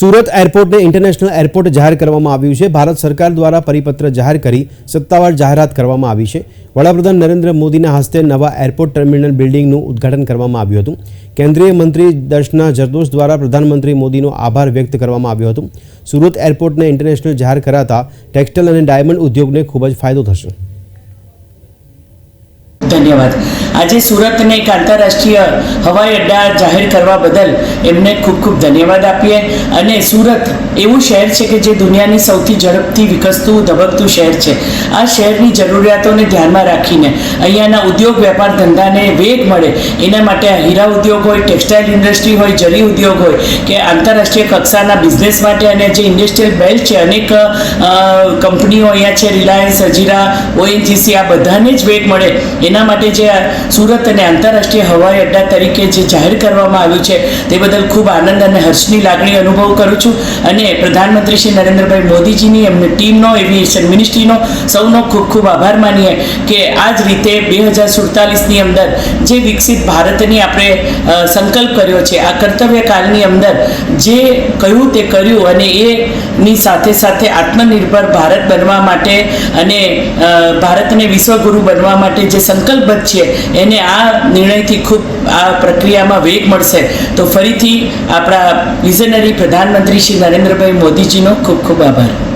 Surat એરપોર્ટને international airport જાહેર કરવામાં આવ્યું છે। ભારત સરકાર દ્વારા પરિપત્ર જાહેર કરી સત્તાવાર જાહેરાત કરવામાં આવી છે। વડાપ્રધાન નરેન્દ્ર મોદીના હસ્તે નવા એરપોર્ટ ટર્મિનલ બિલ્ડિંગનું ઉદ્ઘાટન કરવામાં આવ્યું હતું। કેન્દ્રીય મંત્રી દર્શના જરદોશ દ્વારા પ્રધાનમંત્રી મોદીનો આભાર વ્યક્ત કરવામાં આવ્યો હતો। સુરત એરપોર્ટને ઇન્ટરનેશનલ જાહેર કરાતા ટેક્સટાઇલ અને ડાયમંડ ઉદ્યોગને ખૂબ જ ફાયદો થશે। ધન્યવાદ। આજે સુરતને એક આંતરરાષ્ટ્રીય હવાઈ અડ્ડા જાહેર કરવા બદલ એમને ખૂબ ખૂબ ધન્યવાદ આપીએ। અને સુરત એવું શહેર છે કે જે દુનિયાની સૌથી ઝડપથી વિકસતું ધબકતું શહેર છે। આ શહેરની જરૂરિયાતોને ધ્યાનમાં રાખીને અહીંયાના ઉદ્યોગ વેપાર ધંધાને વેગ મળે એના માટે હીરા ઉદ્યોગ હોય, ટેક્સટાઇલ ઇન્ડસ્ટ્રી હોય, જરી ઉદ્યોગ હોય કે આંતરરાષ્ટ્રીય કક્ષાના બિઝનેસ માટે અને જે ઇન્ડસ્ટ્રીયલ બેલ્ટ છે, અનેક કંપનીઓ અહીંયા છે, રિલાયન્સ, હજીરા, ઓએનજીસી, આ બધાને જ વેગ મળે એના માટે જે સુરત અને આંતરરાષ્ટ્રીય હવાઈ અડ્ડા તરીકે જે જાહેર કરવામાં આવ્યું છે તે બદલ ખૂબ આનંદ અને હર્ષની લાગણી અનુભવ કરું છું। અને પ્રધાનમંત્રી શ્રી નરેન્દ્રભાઈ મોદીજીની એમની ટીમનો, એવિએશન મિનિસ્ટ્રીનો સૌનો ખૂબ ખૂબ આભાર માનીએ કે આ જ રીતે 2047ની અંદર જે વિકસિત ભારતની આપણે સંકલ્પ કર્યો છે, આ કર્તવ્ય કાળની અંદર જે કહ્યું તે કર્યું અને એની સાથે સાથે આત્મનિર્ભર ભારત બનવા માટે અને ભારતને વિશ્વગુરુ બનવા માટે જે સંકલ્પબદ્ધ છે એને આ નિર્ણયથી ખૂબ આ પ્રક્રિયામાં વેગ મળશે। તો ફરીથી આપણા વિઝનરી પ્રધાનમંત્રી શ્રી નરેન્દ્રભાઈ મોદીજીનો ખૂબ ખૂબ આભાર।